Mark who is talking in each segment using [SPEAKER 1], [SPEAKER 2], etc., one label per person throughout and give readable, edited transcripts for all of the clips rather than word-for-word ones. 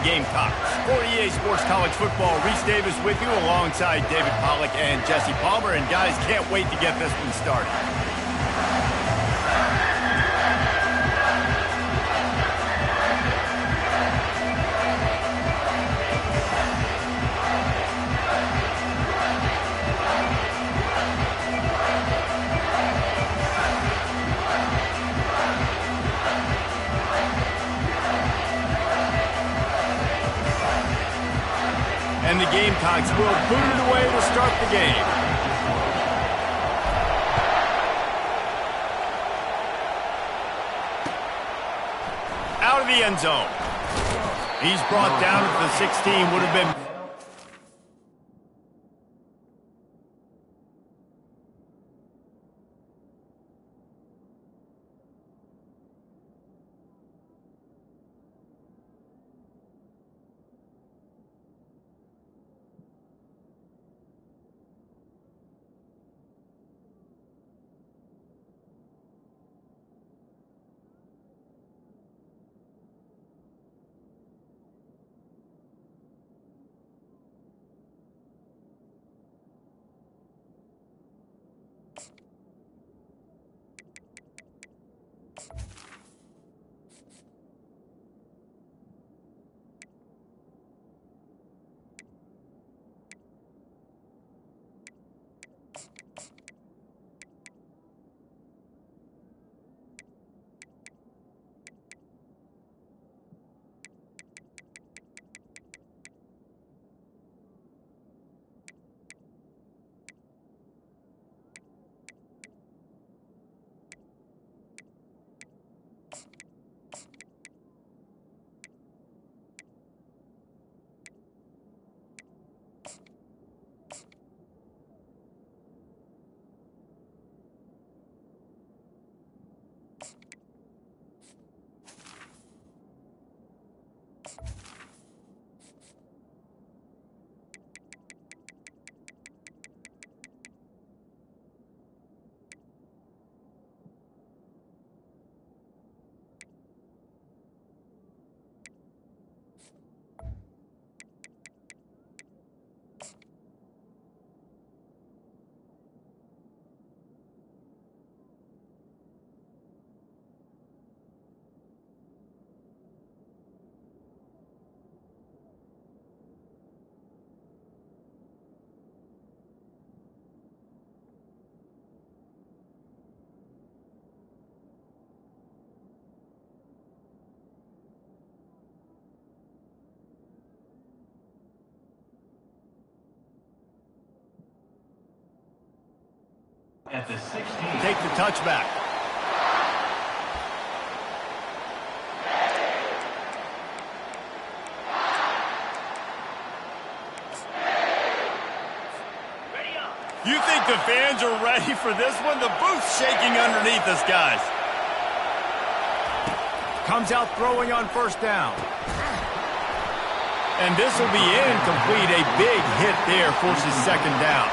[SPEAKER 1] Gamecocks. For EA Sports College Football, Reese Davis with you alongside David Pollack and Jesse Palmer. And guys, can't wait to get this one started. And the Gamecocks will boot it away to start the game. Out of the end zone. He's brought down at the 16, would have been...
[SPEAKER 2] At the 16.
[SPEAKER 1] Take the touchback. You think the fans are ready for this one? The booth's shaking underneath us, guys. Comes out throwing on first down. And this will be incomplete. A big hit there forces second down.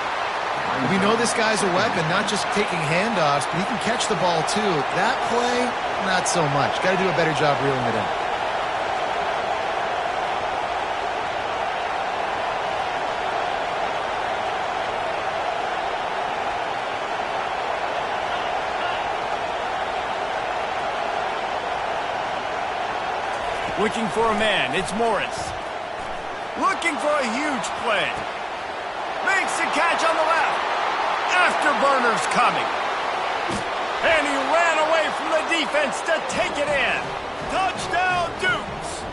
[SPEAKER 3] We know this guy's a weapon, not just taking handoffs, but he can catch the ball too. That play, not so much. Got to do a better job reeling it in.
[SPEAKER 1] Looking for a man, it's Morris. Looking for a huge play. Makes the catch on the left. Afterburner's coming. And he ran away from the defense to take it in. Touchdown, Dukes.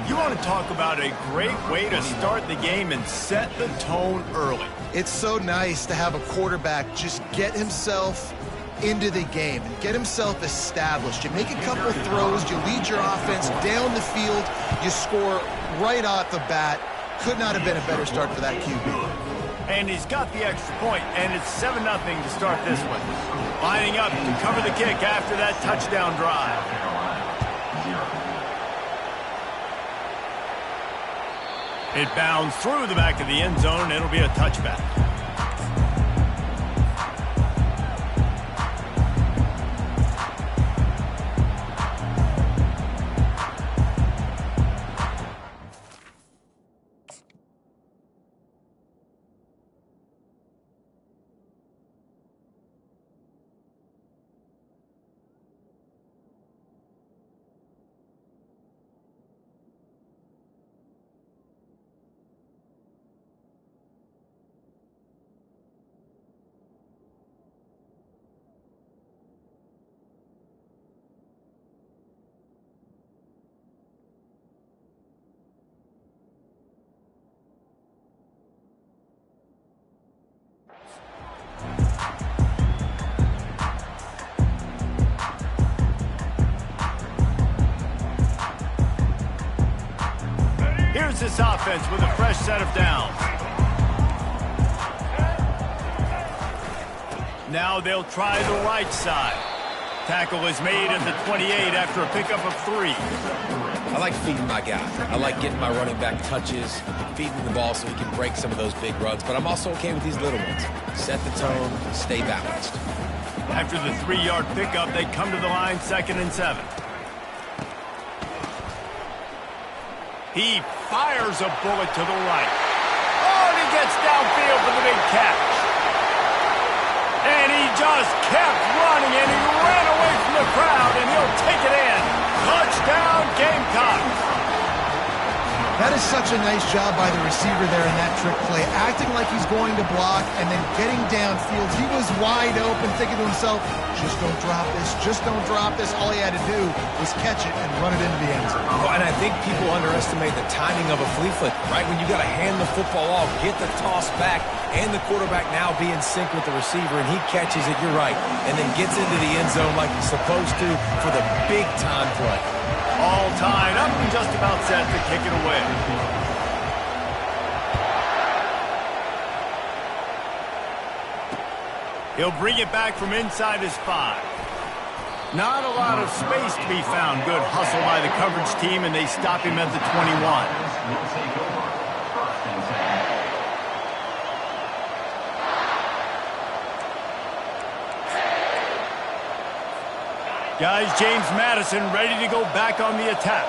[SPEAKER 1] You want to talk about a great way to start the game and set the tone early.
[SPEAKER 3] It's so nice to have a quarterback just get himself into the game and get himself established. You make a couple throws, you lead your offense down the field, you score right off the bat. Could not have been a better start for that QB.
[SPEAKER 1] And he's got the extra point, and it's 7-0 to start this one. Lining up to cover the kick after that touchdown drive. It bounds through the back of the end zone, and it'll be a touchback. Here's this offense with a fresh set of downs. Now they'll try the right side. Tackle is made at the 28 after a pickup of 3.
[SPEAKER 2] I like feeding my guy. I like getting my running back touches, feeding the ball so he can break some of those big runs, but I'm also okay with these little ones. Set the tone, stay balanced.
[SPEAKER 1] After the 3-yard pickup, they come to the line 2nd and 7. He fires a bullet to the right. Oh, and he gets downfield for the big catch. And he just kept running, and he ran away from the crowd, and he'll take it in. Touchdown, Gamecocks.
[SPEAKER 3] That is such a nice job by the receiver there in that trick play, acting like he's going to block and then getting downfield. He was wide open, thinking to himself, just don't drop this, just don't drop this. All he had to do was catch it and run it into the end zone.
[SPEAKER 2] Well, and I think people underestimate the timing of a flea flicker, right? When you got to hand the football off, get the toss back, and the quarterback now be in sync with the receiver, and he catches it, you're right, and then gets into the end zone like he's supposed to for the big-time play.
[SPEAKER 1] All tied up and just about set to kick it away. He'll bring it back from inside his 5. Not a lot of space to be found. Good hustle by the coverage team, and they stop him at the 21. Guys, James Madison ready to go back on the attack.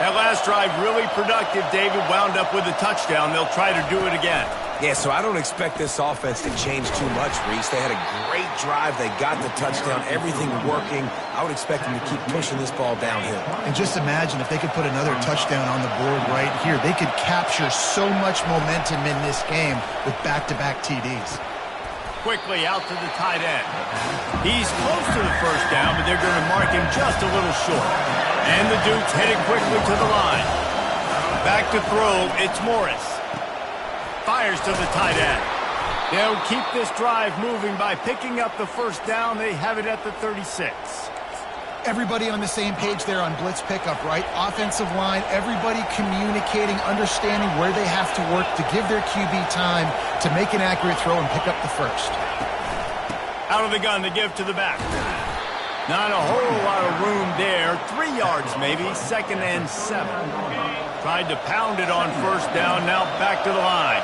[SPEAKER 1] That last drive really productive. David wound up with a touchdown. They'll try to do it again.
[SPEAKER 2] Yeah, so I don't expect this offense to change too much, Reese. They had a great drive. They got the touchdown. Everything working. I would expect them to keep pushing this ball downhill.
[SPEAKER 3] And just imagine if they could put another touchdown on the board right here. They could capture so much momentum in this game with back-to-back TDs.
[SPEAKER 1] Quickly out to the tight end. He's close to the first down, but they're going to mark him just a little short. And the Dukes headed quickly to the line. Back to throw, it's Morris. Fires to the tight end. They'll keep this drive moving by picking up the first down. They have it at the 36.
[SPEAKER 3] Everybody on the same page there on blitz pickup, right? Offensive line, everybody communicating, understanding where they have to work to give their QB time to make an accurate throw and pick up the first.
[SPEAKER 1] Out of the gun to give to the back. Not a whole lot of room there. 3 yards maybe, 2nd and 7. Tried to pound it on first down, now back to the line.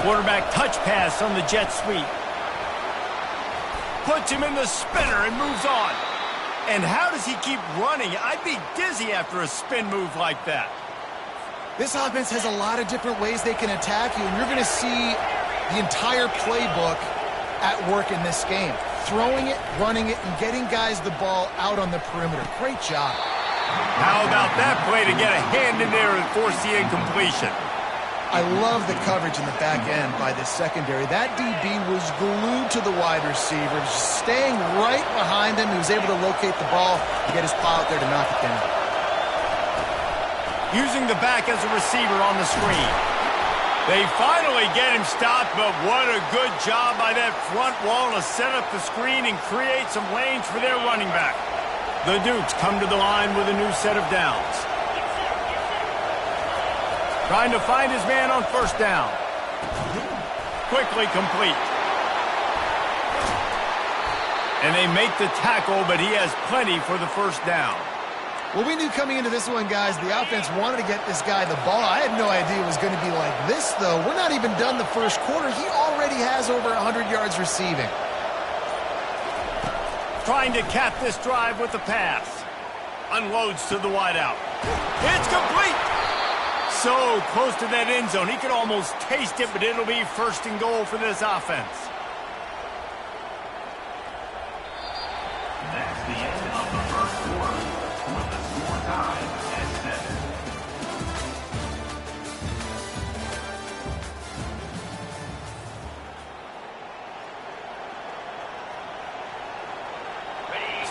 [SPEAKER 1] Quarterback touch pass on the jet sweep. Puts him in the spinner and moves on. And how does he keep running? I'd be dizzy after a spin move like that.
[SPEAKER 3] This offense has a lot of different ways they can attack you, and you're going to see the entire playbook at work in this game. Throwing it, running it, and getting guys the ball out on the perimeter. Great job.
[SPEAKER 1] How about that play to get a hand in there and force the incompletion?
[SPEAKER 3] I love the coverage in the back end by this secondary. That DB was glued to the wide receiver, just staying right behind him. He was able to locate the ball and get his paw out there to knock it down.
[SPEAKER 1] Using the back as a receiver on the screen. They finally get him stopped, but what a good job by that front wall to set up the screen and create some lanes for their running back. The Dukes come to the line with a new set of downs. Trying to find his man on first down. Quickly complete. And they make the tackle, but he has plenty for the first down.
[SPEAKER 3] Well, we knew coming into this one, guys, the offense wanted to get this guy the ball. I had no idea it was going to be like this, though. We're not even done the first quarter. He already has over 100 yards receiving.
[SPEAKER 1] Trying to cap this drive with the pass. Unloads to the wideout. It's complete. So close to that end zone. He could almost taste it, but it'll be 1st and goal for this offense.
[SPEAKER 4] That's the end of the first quarter with the score tied at 7.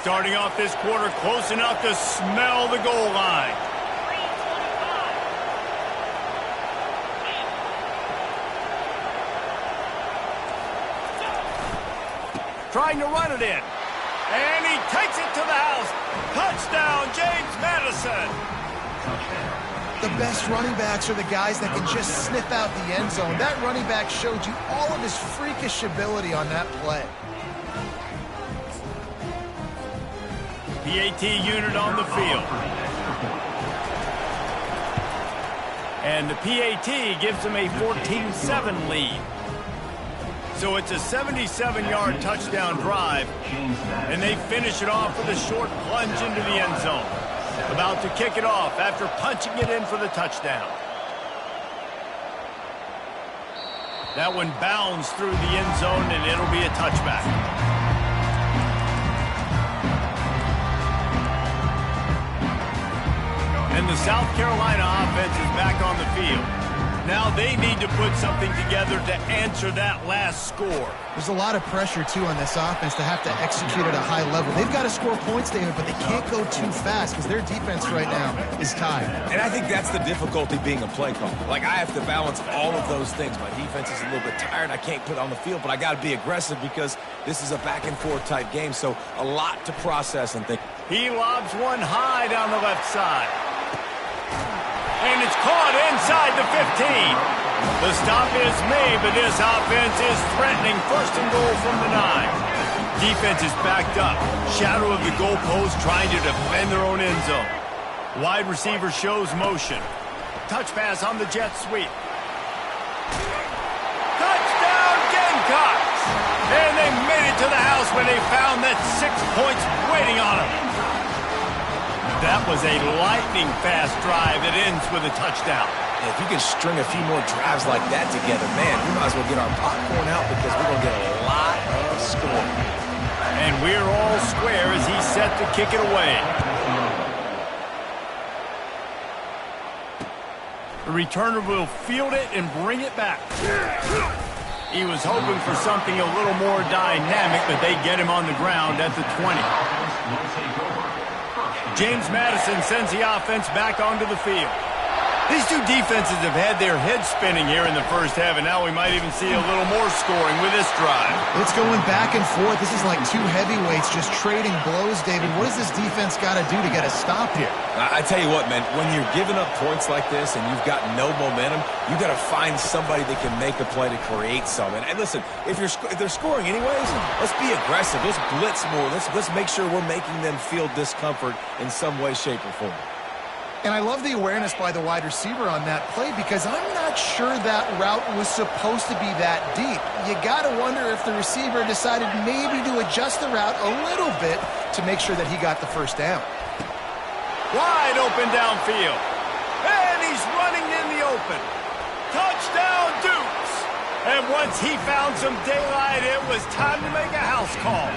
[SPEAKER 1] Starting off this quarter close enough to smell the goal line. trying to run it in. And he takes it to the house. Touchdown, James Madison.
[SPEAKER 3] The best running backs are the guys that can just sniff out the end zone. That running back showed you all of his freakish ability on that play.
[SPEAKER 1] PAT unit on the field. And the PAT gives them a 14-7 lead. So it's a 77-yard touchdown drive, and they finish it off with a short plunge into the end zone. About to kick it off after punching it in for the touchdown. That one bounds through the end zone, and it'll be a touchback. And the South Carolina offense is back on the field. Now they need to put something together to answer that last score.
[SPEAKER 3] There's a lot of pressure, too, on this offense to have to execute at a high level. They've got to score points, David, but they can't go too fast because their defense right now is tired.
[SPEAKER 2] And I think that's the difficulty being a play caller. Like, I have to balance all of those things. My defense is a little bit tired. I can't put it on the field, but I got to be aggressive because this is a back-and-forth type game, so a lot to process and think.
[SPEAKER 1] He lobs one high down the left side. And it's caught inside the 15. The stop is made, but this offense is threatening first and goal from the 9. Defense is backed up. Shadow of the goalpost trying to defend their own end zone. Wide receiver shows motion. Touch pass on the jet sweep. Touchdown Gamecocks! And they made it to the house when they found that 6 points waiting on them. That was a lightning-fast drive that ends with a touchdown.
[SPEAKER 2] If you can string a few more drives like that together, man, we might as well get our popcorn out because we're going to get a lot of scoring.
[SPEAKER 1] And we're all square as he's set to kick it away. The returner will field it and bring it back. He was hoping for something a little more dynamic, but they get him on the ground at the 20. James Madison sends the offense back onto the field. These two defenses have had their heads spinning here in the first half, and now we might even see a little more scoring with this drive.
[SPEAKER 3] It's going back and forth. This is like two heavyweights just trading blows, David. What does this defense got to do to get a stop here?
[SPEAKER 2] I tell you what, man, when you're giving up points like this and you've got no momentum, you got to find somebody that can make a play to create some. And listen, if they're scoring anyways, let's be aggressive. Let's blitz more. Let's make sure we're making them feel discomfort in some way, shape, or form.
[SPEAKER 3] And I love the awareness by the wide receiver on that play because I'm not sure that route was supposed to be that deep. You got to wonder if the receiver decided maybe to adjust the route a little bit to make sure that he got the first down.
[SPEAKER 1] Wide open downfield. And he's running in the open. Touchdown, Dukes. And once he found some daylight, it was time to make a house call.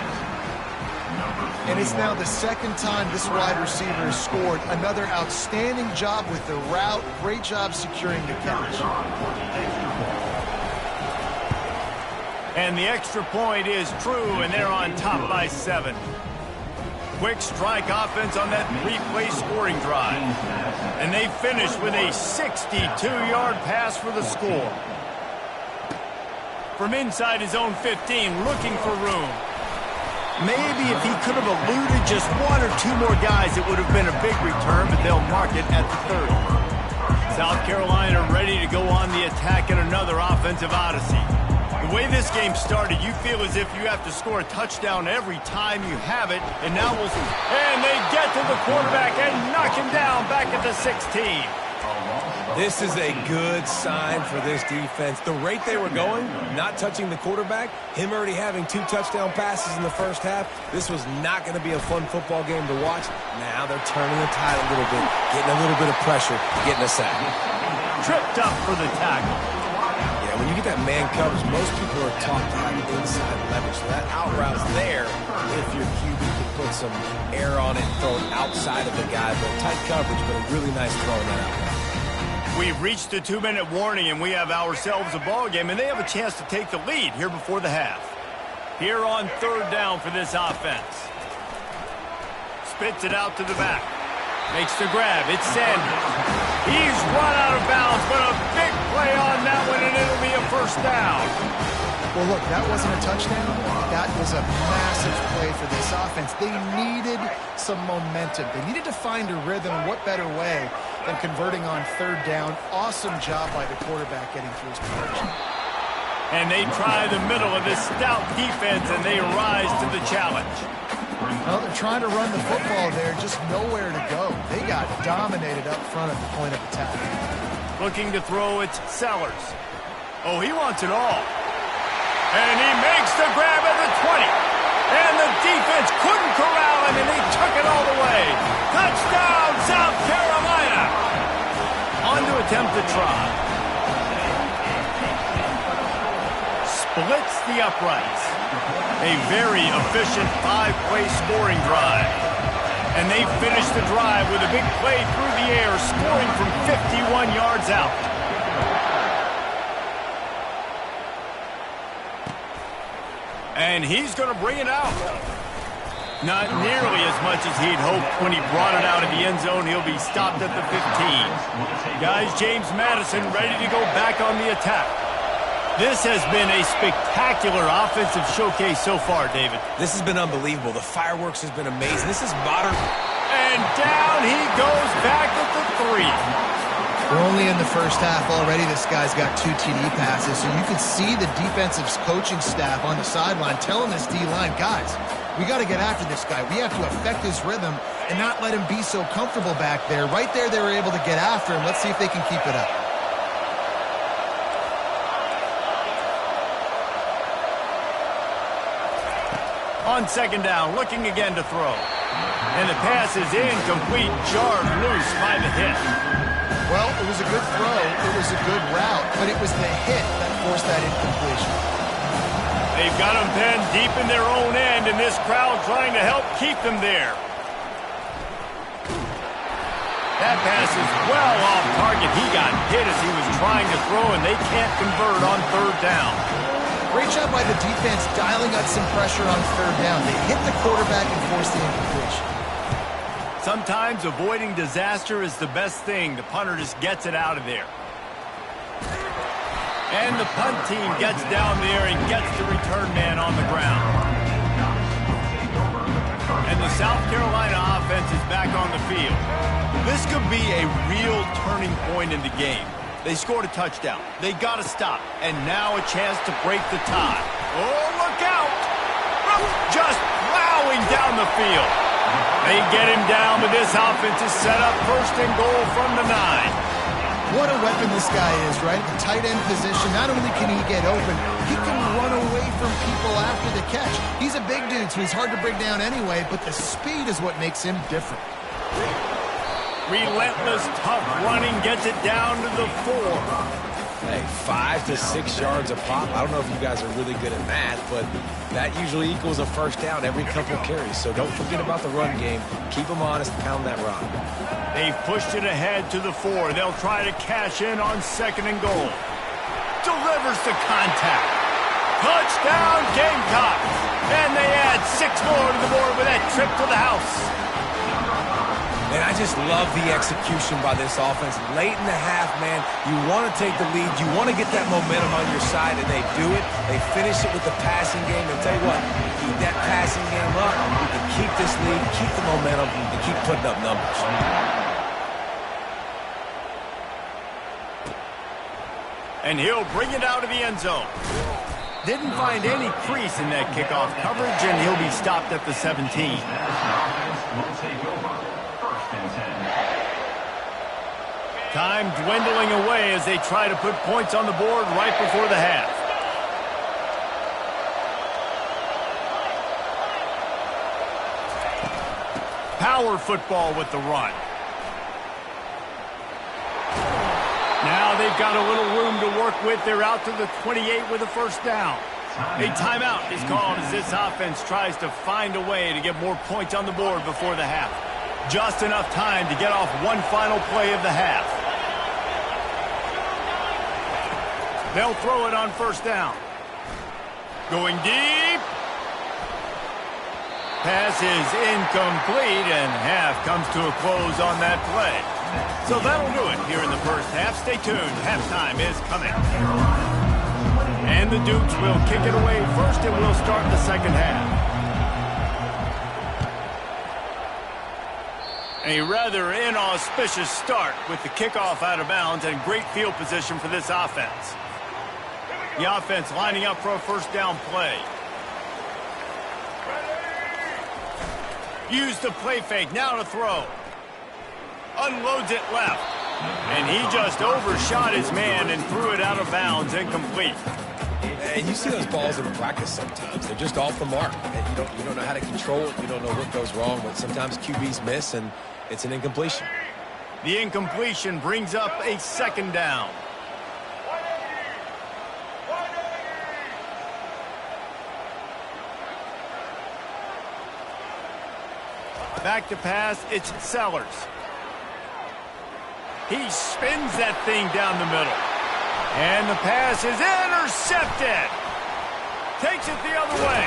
[SPEAKER 3] And it's now the second time this wide receiver has scored. Another outstanding job with the route. Great job securing the catch.
[SPEAKER 1] And the extra point is true, and they're on top by 7. Quick strike offense on that 3-play scoring drive. And they finish with a 62-yard pass for the score. From inside his own 15, looking for room. Maybe if he could have eluded just one or two more guys, it would have been a big return, but they'll mark it at the 30. South Carolina ready to go on the attack in another offensive odyssey. The way this game started, you feel as if you have to score a touchdown every time you have it, and now we'll see. And they get to the quarterback and knock him down back at the 16.
[SPEAKER 2] This is a good sign for this defense. The rate they were going, not touching the quarterback, him already having 2 touchdown passes in the first half, this was not going to be a fun football game to watch. Now they're turning the tide a little bit, getting a little bit of pressure, getting a sack.
[SPEAKER 1] Tripped up for the tackle.
[SPEAKER 2] Yeah, when you get that man coverage, most people are taught to have inside leverage. So that out route's there if your QB can put some air on it and throw it outside of the guy. But tight coverage, but a really nice throw in that out route.
[SPEAKER 1] We've reached the 2-minute warning, and we have ourselves a ball game, and they have a chance to take the lead here before the half. Here on 3rd down for this offense. Spits it out to the back. Makes the grab. It's Sanders. He's run out of bounds, but a big play on that one, and it'll be a first down.
[SPEAKER 3] Well, look, that wasn't a touchdown. That was a massive play for this offense. They needed some momentum. They needed to find a rhythm, and what better way than converting on third down. Awesome job by the quarterback getting through his progression.
[SPEAKER 1] And they try the middle of this stout defense, and they rise to the challenge.
[SPEAKER 3] Well, they're trying to run the football there, just nowhere to go. They got dominated up front at the point of attack.
[SPEAKER 1] Looking to throw, it's Sellers. Oh, he wants it all. And he makes the grab at the 20. And the defense couldn't corral him, and he took it all the way. Touchdown, South Carolina! On to attempt to try. Splits the uprights. A very efficient 5-play scoring drive. And they finish the drive with a big play through the air, scoring from 51 yards out. And he's going to bring it out. Not nearly as much as he'd hoped when he brought it out of the end zone. He'll be stopped at the 15. Guys, James Madison ready to go back on the attack. This has been a spectacular offensive showcase so far, David.
[SPEAKER 2] This has been unbelievable. The fireworks has been amazing. This is modern.
[SPEAKER 1] And down he goes back at the 3.
[SPEAKER 3] We're only in the first half already. This guy's got 2 TD passes, so you can see the defensive coaching staff on the sideline telling this D-line, guys, we got to get after this guy. We have to affect his rhythm and not let him be so comfortable back there. Right there, they were able to get after him. Let's see if they can keep it up.
[SPEAKER 1] On second down, looking again to throw. And the pass is incomplete, jarred loose by the hit.
[SPEAKER 3] Well, it was a good throw, it was a good route, but it was the hit that forced that incompletion.
[SPEAKER 1] They've got them pinned deep in their own end, and this crowd trying to help keep them there. That pass is well off target. He got hit as he was trying to throw, and they can't convert on third down.
[SPEAKER 3] Great job by the defense dialing up some pressure on third down. They hit the quarterback and forced the incompletion.
[SPEAKER 1] Sometimes avoiding disaster is the best thing. The punter just gets it out of there. And the punt team gets down there and gets the return man on the ground. And the South Carolina offense is back on the field. This could be a real turning point in the game. They scored a touchdown. They got to stop. And now a chance to break the tie. Oh, look out! Just plowing down the field. They get him down, but this offense is set up first and goal from the 9.
[SPEAKER 3] What a weapon this guy is, right? The tight end position, not only can he get open, he can run away from people after the catch. He's a big dude, so he's hard to bring down anyway, but the speed is what makes him different.
[SPEAKER 1] Relentless, tough running gets it down to the 4.
[SPEAKER 2] Hey, 5 to 6 yards a pop. I don't know if you guys are really good at math, but that usually equals a first down every couple carries. So don't forget about the run game. Keep them honest, pound that rock.
[SPEAKER 1] They've pushed it ahead to the 4. They'll try to cash in on second and goal. Delivers the contact. Touchdown, Gamecocks. And they add 6 more to the board with that trip to the house.
[SPEAKER 2] And I just love the execution by this offense. Late in the half, man, you want to take the lead. You want to get that momentum on your side, and they do it. They finish it with the passing game. And tell you what, keep that passing game up, and keep this lead, keep the momentum, and keep putting up numbers.
[SPEAKER 1] And he'll bring it out of the end zone. Didn't find any crease in that kickoff coverage, and he'll be stopped at the 17. Time dwindling away as they try to put points on the board right before the half. Power football with the run. Now they've got a little room to work with. They're out to the 28 with a first down. A timeout is called as this offense tries to find a way to get more points on the board before the half. Just enough time to get off one final play of the half. They'll throw it on first down. Going deep. Pass is incomplete, and half comes to a close on that play. So that'll do it here in the first half. Stay tuned. Halftime is coming. And the Dukes will kick it away first, and we'll start the second half. A rather inauspicious start with the kickoff out of bounds and great field position for this offense. The offense lining up for a first down play. Use the play fake, now to throw. Unloads it left. And he just overshot his man and threw it out of bounds, incomplete.
[SPEAKER 2] And you see those balls in practice sometimes. They're just off the mark. And you don't know how to control it. You don't know what goes wrong, but sometimes QBs miss, and it's an incompletion.
[SPEAKER 1] The incompletion brings up a second down. Back to pass, it's Sellers. He spins that thing down the middle. And the pass is intercepted. Takes it the other way.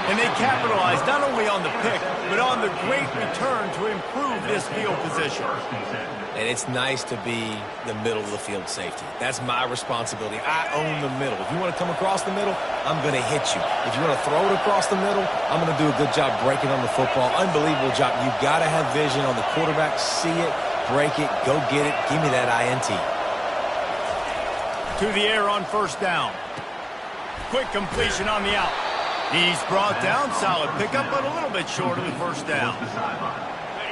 [SPEAKER 1] And they capitalize not only on the pick, but on the great return to improve this field position.
[SPEAKER 2] And it's nice to be the middle of the field safety. That's my responsibility. I own the middle. If you want to come across the middle, I'm going to hit you. If you want to throw it across the middle, I'm going to do a good job breaking on the football. Unbelievable job. You've got to have vision on the quarterback. See it, break it, go get it. Give me that INT.
[SPEAKER 1] To the air on first down. Quick completion on the out. He's brought down. Solid pickup, but a little bit short of the first down.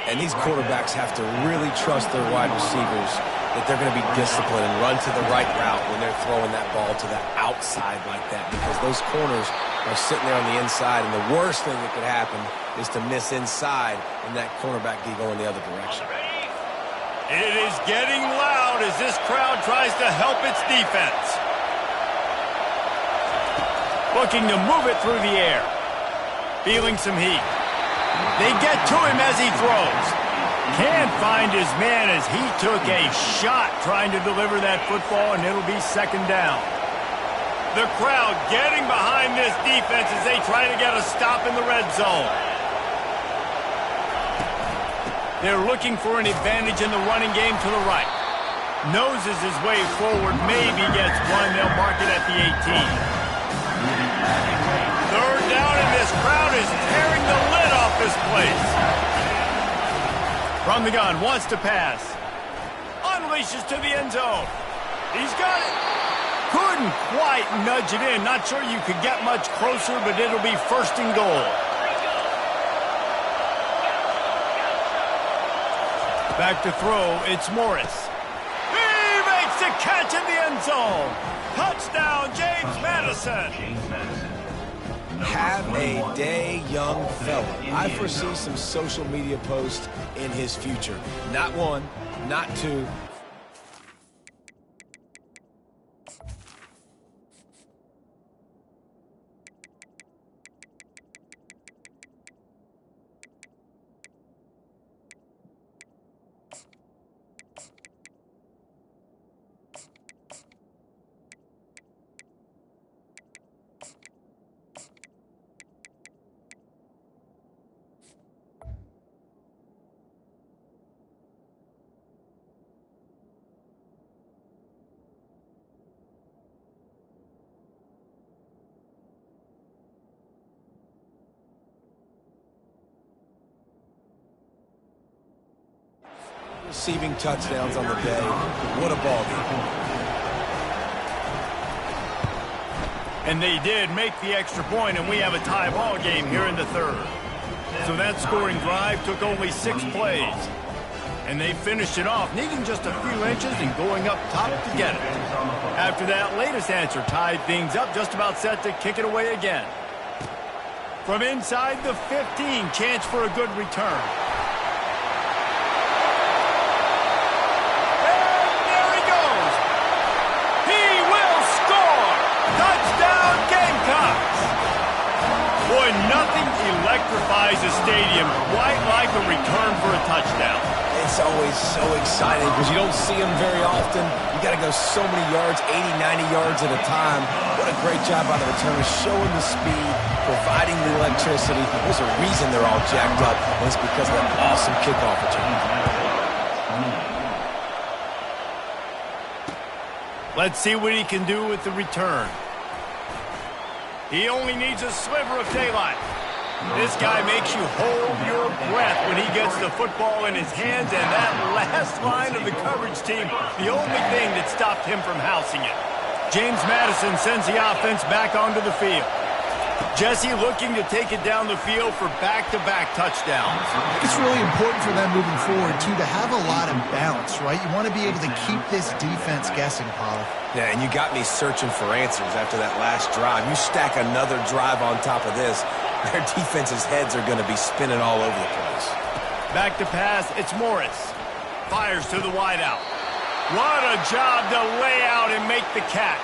[SPEAKER 2] And these quarterbacks have to really trust their wide receivers that they're going to be disciplined and run to the right route when they're throwing that ball to the outside like that, because those corners are sitting there on the inside, and the worst thing that could happen is to miss inside and that cornerback be going the other direction.
[SPEAKER 1] It is getting loud as this crowd tries to help its defense. Looking to move it through the air. Feeling some heat. They get to him as he throws. Can't find his man as he took a shot trying to deliver that football, and it'll be second down. The crowd getting behind this defense as they try to get a stop in the red zone. They're looking for an advantage in the running game to the right. Noses his way forward, maybe gets one. They'll mark it at the 18. Third down, and this crowd is tearing the lid off this place. From the gun, wants to pass. Unleashes to the end zone. He's got it. Couldn't quite nudge it in. Not sure you could get much closer, but it'll be first and goal. Back to throw, it's Morris. He makes the catch in the end zone. Touchdown, James Madison.
[SPEAKER 2] Have a day, young fella. I foresee some social media posts in his future. Not one, not two. Receiving touchdowns on the day. What a ball game.
[SPEAKER 1] And they did make the extra point, and we have a tie ball game here in the third. So that scoring drive took only 6 plays. And they finished it off, needing just a few inches and going up top to get it. After that latest answer tied things up, just about set to kick it away again. From inside the 15, chance for a good return. Boy, nothing electrifies a stadium quite like a return for a touchdown.
[SPEAKER 2] It's always so exciting because you don't see them very often. You got to go so many yards, 80, 90 yards at a time. What a great job by the returner, showing the speed, providing the electricity. There's a reason they're all jacked up, and it's because of that awesome kickoff return.
[SPEAKER 1] Let's see what he can do with the return. He only needs a sliver of daylight. This guy makes you hold your breath when he gets the football in his hands, and that last line of the coverage team, the only thing that stopped him from housing it. James Madison sends the offense back onto the field. Jesse looking to take it down the field for back-to-back touchdowns.
[SPEAKER 3] It's really important for them moving forward, too, to have a lot of balance, right? You want to be able to keep this defense guessing, Pollock.
[SPEAKER 2] Yeah, and you got me searching for answers after that last drive. You stack another drive on top of this, their defense's heads are going to be spinning all over the place.
[SPEAKER 1] Back to pass, it's Morris. Fires to the wideout. What a job to lay out and make the catch.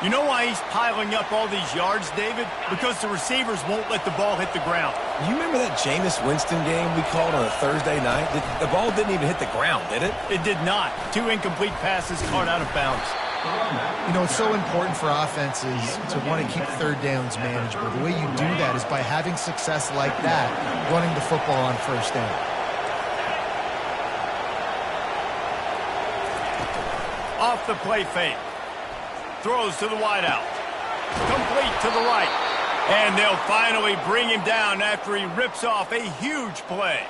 [SPEAKER 1] You know why he's piling up all these yards, David? Because the receivers won't let the ball hit the ground.
[SPEAKER 2] You remember that Jameis Winston game we called on a Thursday night? The ball didn't even hit the ground, did it?
[SPEAKER 1] It did not. 2 incomplete passes caught out of bounds.
[SPEAKER 3] You know, it's so important for offenses to want to keep third downs manageable. The way you do that is by having success like that, running the football on first down.
[SPEAKER 1] Off the play fake. Throws to the wideout. Complete to the right. And they'll finally bring him down after he rips off a huge play.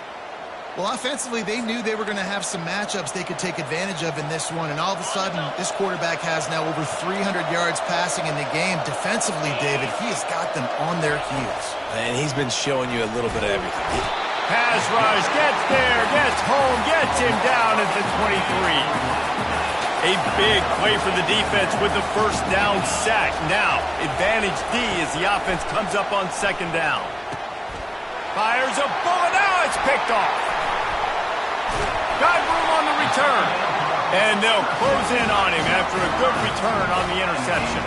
[SPEAKER 3] Well, offensively, they knew they were going to have some matchups they could take advantage of in this one, and all of a sudden, this quarterback has now over 300 yards passing in the game. Defensively, David, he has got them on their heels.
[SPEAKER 2] And he's been showing you a little bit of everything.
[SPEAKER 1] Pass rush, gets there, gets home, gets him down at the 23. A big play for the defense with the first down sack. Now, advantage D as the offense comes up on second down. Fires a bullet. Now it's picked off. Got room on the return. And they'll close in on him after a good return on the interception.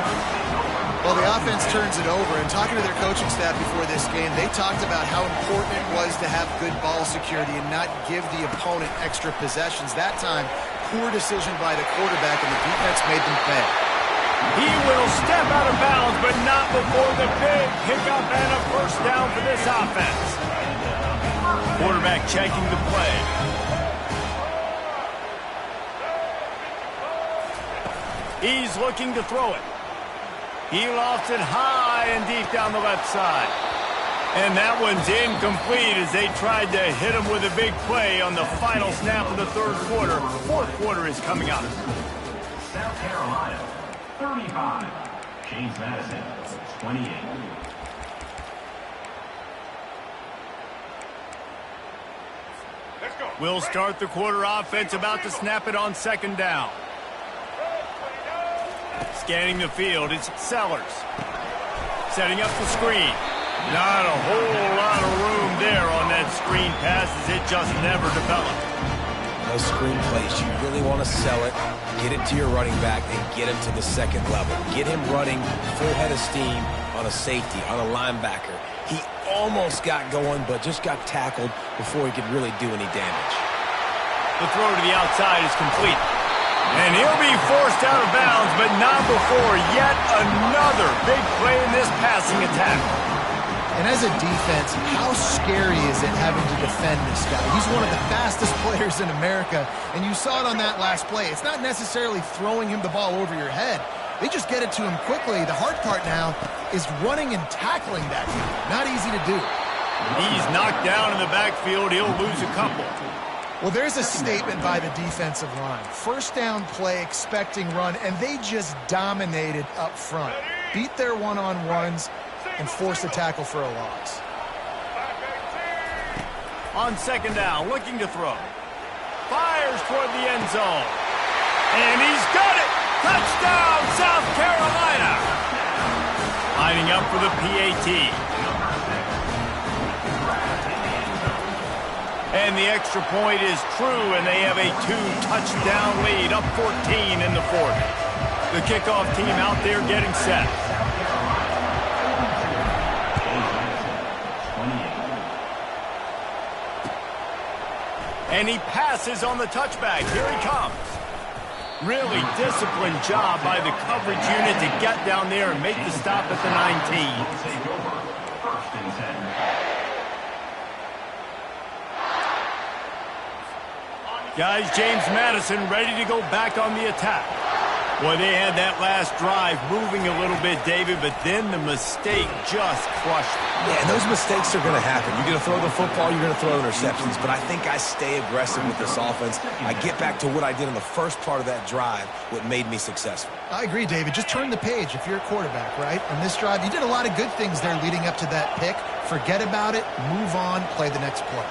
[SPEAKER 3] Well, the offense turns it over, and talking to their coaching staff before this game, they talked about how important it was to have good ball security and not give the opponent extra possessions. That time, poor decision by the quarterback, and the defense made them pay.
[SPEAKER 1] He will step out of bounds, but not before the big pickup and a first down for this offense. Quarterback checking the play. He's looking to throw it. He lofts it high and deep down the left side. And that one's incomplete as they tried to hit him with a big play on the final snap of the third quarter. Fourth quarter is coming up.
[SPEAKER 4] South Carolina, 35. James Madison, 28.
[SPEAKER 1] We'll start the quarter offense, about to snap it on second down. Scanning the field, it's Sellers. Setting up the screen. Not a whole lot of room there on that screen pass as it just never developed.
[SPEAKER 2] Those screen plays, you really want to sell it, get it to your running back, and get him to the second level. Get him running full head of steam on a safety, on a linebacker. He almost got going, but just got tackled before he could really do any damage.
[SPEAKER 1] The throw to the outside is complete. And he'll be forced out of bounds, but not before yet another big play in this passing attack.
[SPEAKER 3] And as a defense, how scary is it having to defend this guy? He's one of the fastest players in America, and you saw it on that last play. It's not necessarily throwing him the ball over your head. They just get it to him quickly. The hard part now is running and tackling that guy. Not easy to do.
[SPEAKER 1] He's knocked down in the backfield. He'll lose a couple.
[SPEAKER 3] Well, there's a statement by the defensive line. First down play, expecting run, and they just dominated up front. Beat their one-on-ones and forced a tackle for a loss.
[SPEAKER 1] On second down, looking to throw. Fires toward the end zone. And he's got it! Touchdown, South Carolina! Lining up for the PAT. And the extra point is true, and they have a 2-touchdown lead, up 14 in the fourth. The kickoff team out there getting set. And he passes on the touchback. Here he comes. Really disciplined job by the coverage unit to get down there and make the stop at the 19.
[SPEAKER 4] First and 10.
[SPEAKER 1] Guys, James Madison ready to go back on the attack. Boy, they had that last drive moving a little bit, David, but then the mistake just crushed it.
[SPEAKER 2] Yeah, and those mistakes are going to happen. You're going to throw the football, you're going to throw interceptions, but I think I stay aggressive with this offense. I get back to what I did in the first part of that drive, what made me successful.
[SPEAKER 3] I agree, David. Just turn the page if you're a quarterback, right? On this drive, you did a lot of good things there leading up to that pick. Forget about it, move on, play the next play.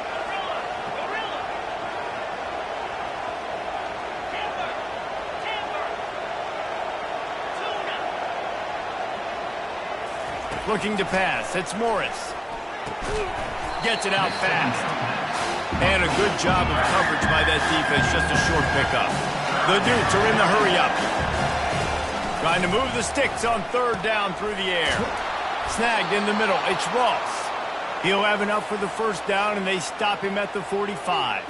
[SPEAKER 1] Looking to pass. It's Morris. Gets it out fast. And a good job of coverage by that defense. Just a short pickup. The Dukes are in the hurry-up. Trying to move the sticks on third down through the air. Snagged in the middle. It's Ross. He'll have enough for the first down, and they stop him at the 45.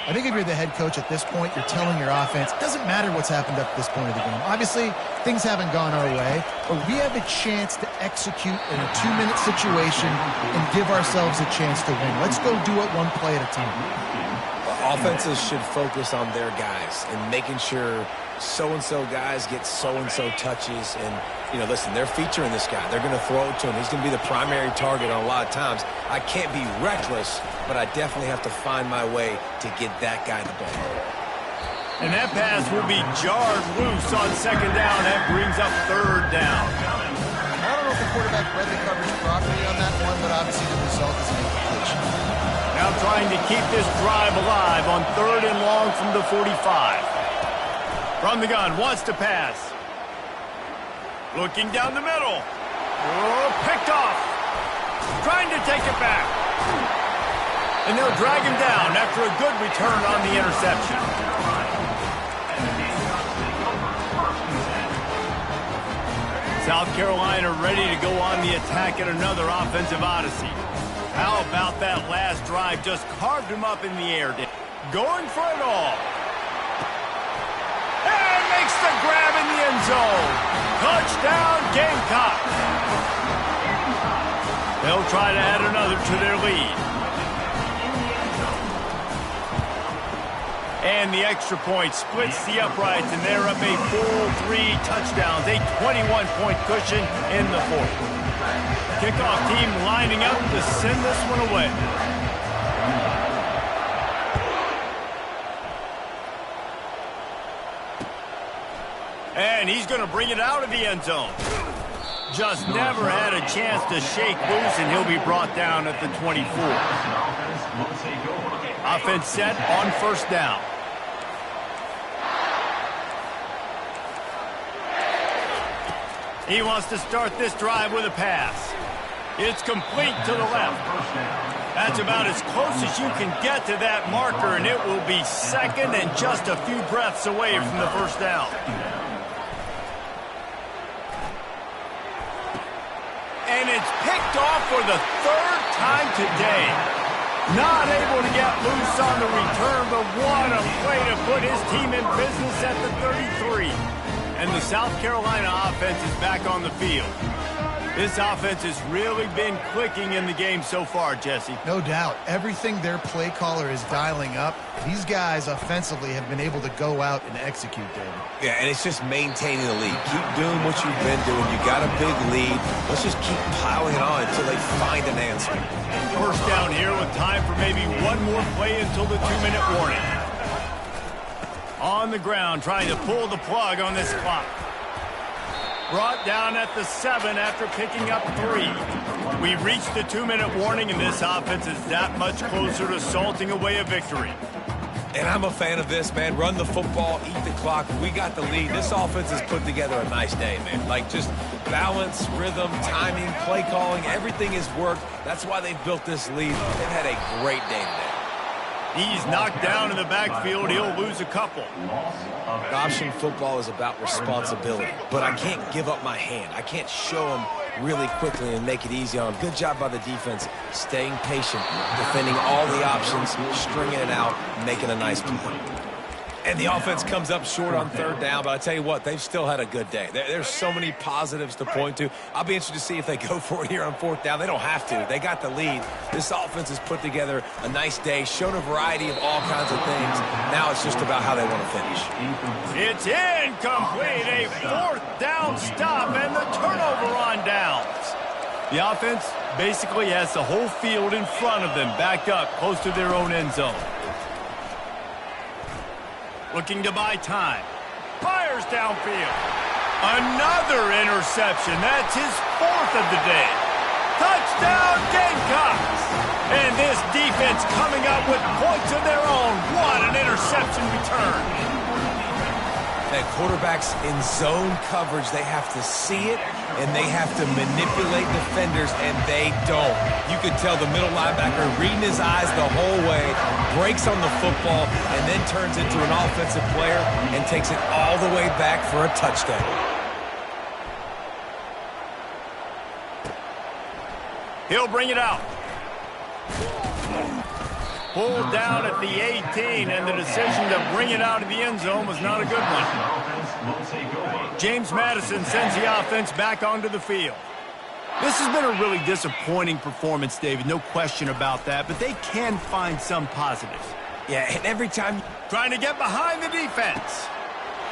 [SPEAKER 3] I think if you're the head coach at this point, you're telling your offense, it doesn't matter what's happened up to this point of the game. Obviously, things haven't gone our way, but we have a chance to execute in a 2-minute situation and give ourselves a chance to win. Let's go do it one play at a time.
[SPEAKER 2] Offenses should focus on their guys and making sure so-and-so guys get so-and-so touches. And, you know, listen, they're featuring this guy. They're going to throw it to him. He's going to be the primary target on a lot of times. I can't be reckless, but I definitely have to find my way to get that guy the ball.
[SPEAKER 1] And that pass will be jarred loose on second down. That brings up third down.
[SPEAKER 3] I don't know if the quarterback read the coverage properly on that one, but obviously the result is an incompletion.
[SPEAKER 1] Now trying to keep this drive alive on third and long from the 45. From the gun, wants to pass. Looking down the middle. Oh, picked off. Trying to take it back. And they'll drag him down after a good return on the interception. South Carolina ready to go on the attack in another offensive odyssey. How about that last drive? Just carved him up in the air. Going for it all. And makes the grab in the end zone. Touchdown, Gamecocks. They'll try to add another to their lead. And the extra point splits the uprights, and they're up a full 3 touchdowns, a 21-point cushion in the fourth. Kickoff team lining up to send this one away. And he's going to bring it out of the end zone. Just never had a chance to shake loose, and he'll be brought down at the 24. Offense set on first down. He wants to start this drive with a pass. It's complete to the left. That's about as close as you can get to that marker, and it will be second and just a few breaths away from the first down. And it's picked off for the third time today. Not able to get loose on the return, but what a play to put his team in business at the 33. And the South Carolina offense is back on the field. This offense has really been clicking in the game so far, Jesse.
[SPEAKER 3] No doubt. Everything their play caller is dialing up, these guys offensively have been able to go out and execute, David.
[SPEAKER 2] Yeah, and it's just maintaining the lead. Keep doing what you've been doing. You got a big lead. Let's just keep piling it on until they find an answer.
[SPEAKER 1] First down here with time for maybe one more play until the 2-minute warning. On the ground, trying to pull the plug on this clock. Brought down at the 7 after picking up 3. We reached the 2-minute warning, and this offense is that much closer to salting away a victory.
[SPEAKER 2] And I'm a fan of this, man. Run the football, eat the clock. We got the lead. This offense has put together a nice day, man. Like, just balance, rhythm, timing, play calling, everything has worked. That's why they've built this lead. They've had a great day today.
[SPEAKER 1] He's knocked down in the backfield. He'll lose a couple.
[SPEAKER 2] Option football is about responsibility, but I can't give up my hand. I can't show them really quickly and make it easy on them. Good job by the defense, staying patient, defending all the options, stringing it out, making a nice play. And the offense comes up short on third down, but I tell you what, they've still had a good day. There's so many positives to point to. I'll be interested to see if they go for it here on fourth down. They don't have to. They got the lead. This offense has put together a nice day, shown a variety of all kinds of things. Now it's just about how they want to finish.
[SPEAKER 1] It's incomplete. A fourth down stop and the turnover on downs. The offense basically has the whole field in front of them, backed up close to their own end zone. Looking to buy time. Fires downfield. Another interception. That's his fourth of the day. Touchdown, Gamecocks! And this defense coming up with points of their own. What an interception return.
[SPEAKER 2] That quarterbacks in zone coverage, they have to see it, and they have to manipulate defenders, and they don't. You could tell the middle linebacker reading his eyes the whole way, breaks on the football, and then turns into an offensive player and takes it all the way back for a touchdown.
[SPEAKER 1] He'll bring it out. Pulled down at the 18, and the decision to bring it out of the end zone was not a good one. James Madison sends the offense back onto the field. This has been a really disappointing performance, David, no question about that, but they can find some positives.
[SPEAKER 2] Yeah, and every time...
[SPEAKER 1] Trying to get behind the defense.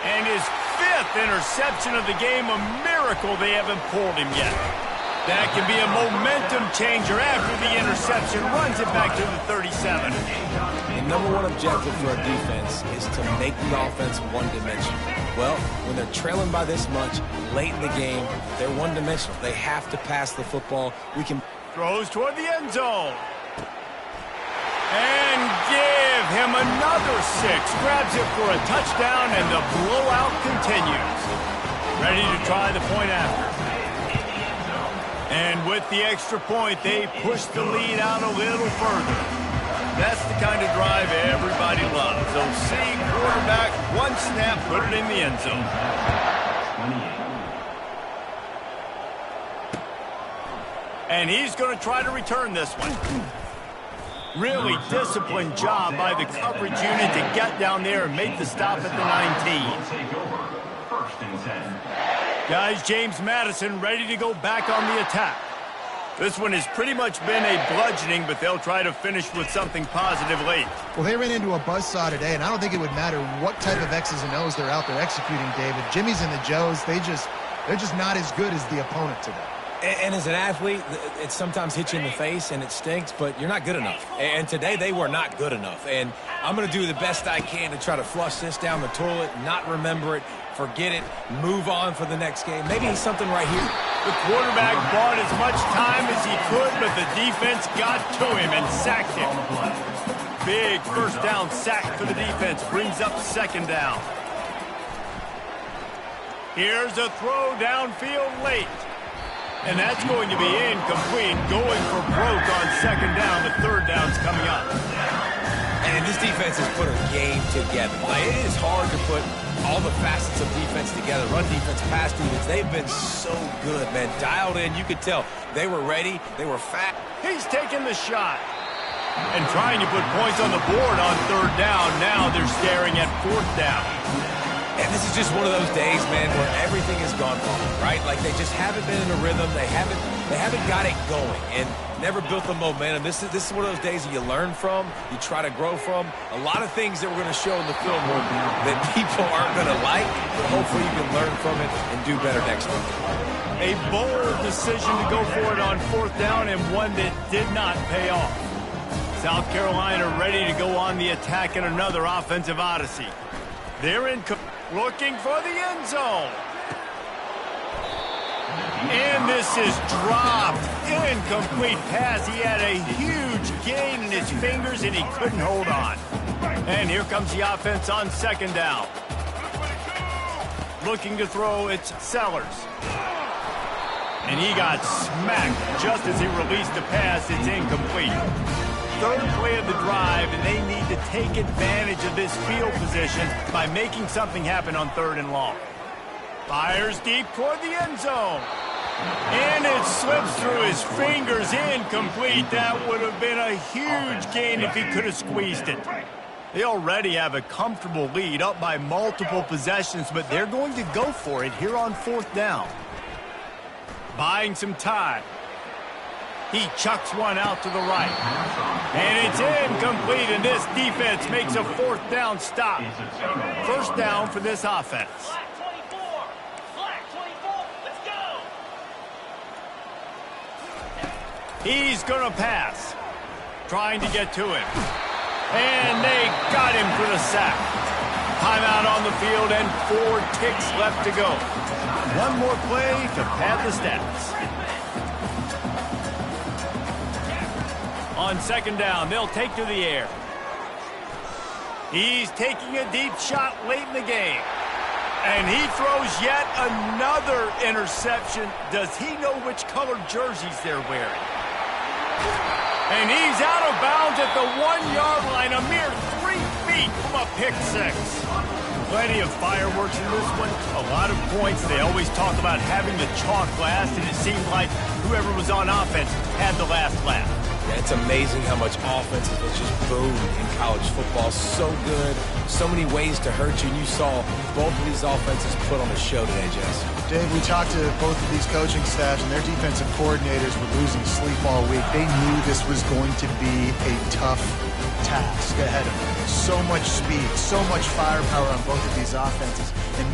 [SPEAKER 1] And his fifth interception of the game, a miracle they haven't pulled him yet. That can be a momentum changer after the interception. Runs it back to the 37.
[SPEAKER 2] The number one objective for a defense is to make the offense one-dimensional. Well, when they're trailing by this much late in the game, they're one-dimensional. They have to pass the football.
[SPEAKER 1] Throws toward the end zone. And give him another 6. Grabs it for a touchdown, and the blowout continues. Ready to try the point after. And with the extra point, they push the lead out a little further. That's the kind of drive everybody loves. So see quarterback, one snap, put it in the end zone. And he's going to try to return this one. Really disciplined job by the coverage unit to get down there and make the stop at the 19.
[SPEAKER 4] First and 10.
[SPEAKER 1] Guys, James Madison ready to go back on the attack. This one has pretty much been a bludgeoning, but they'll try to finish with something positive late.
[SPEAKER 3] Well, they ran into a buzzsaw today, and I don't think it would matter what type of X's and O's they're out there executing, David. Jimmy's and the Joes, they're just not as good as the opponent today.
[SPEAKER 2] And as an athlete, it sometimes hits you in the face and it stinks, but you're not good enough. And today they were not good enough. And I'm going to do the best I can to try to flush this down the toilet, not remember it, forget it, move on for the next game. Maybe something right here.
[SPEAKER 1] The quarterback bought as much time as he could, but the defense got to him and sacked him. Big first down sack for the defense. Brings up second down. Here's a throw downfield late. And that's going to be incomplete. Going for broke on second down. The third down's coming up.
[SPEAKER 2] And this defense has put a game together. Like, it is hard to put all the facets of defense together. Run defense, pass defense. They've been so good, man. Dialed in. You could tell they were ready. They were fat.
[SPEAKER 1] He's taking the shot. And trying to put points on the board on third down. Now they're staring at fourth down.
[SPEAKER 2] And this is just one of those days, man, where everything has gone wrong, right? Like they just haven't been in a rhythm. They haven't got it going and never built the momentum. This is one of those days that you learn from, you try to grow from. A lot of things that we're going to show in the film that people aren't going to like, but hopefully you can learn from it and do better next week.
[SPEAKER 1] A bold decision to go for it on fourth down and one that did not pay off. South Carolina ready to go on the attack in another offensive odyssey. They're looking for the end zone. And this is dropped. Incomplete pass. He had a huge gain in his fingers, and he couldn't hold on. And here comes the offense on second down. Looking to throw, it's Sellers. And he got smacked just as he released the pass. It's incomplete. Third play of the drive, and they need to take advantage of this field position by making something happen on third and long. Fires deep toward the end zone. And it slips through his fingers. Incomplete. That would have been a huge gain if he could have squeezed it. They already have a comfortable lead, up by multiple possessions, but they're going to go for it here on 4th down. Buying some time. He chucks one out to the right. And it's incomplete, and this defense makes a 4th down stop. 1st down for this offense.
[SPEAKER 5] Flag 24. Flag 24. Let's go.
[SPEAKER 1] He's going to pass. Trying to get to him. And they got him for the sack. Timeout on the field and 4 ticks left to go. One more play to pad the stats. On 2nd down, they'll take to the air. He's taking a deep shot late in the game. And he throws yet another interception. Does he know which colored jerseys they're wearing? And he's out of bounds at the 1-yard line, a mere 3 feet from a pick six. Plenty of fireworks in this one. A lot of points. They always talk about having the chalk last, and it seemed like whoever was on offense had the last laugh.
[SPEAKER 2] Yeah, it's amazing how much offense has just boomed in college football. So good, so many ways to hurt you. And you saw both of these offenses put on a show today, Jess.
[SPEAKER 3] Dave, we talked to both of these coaching staffs, and their defensive coordinators were losing sleep all week. They knew this was going to be a tough task ahead of them. So much speed, so much firepower on both of these offenses. And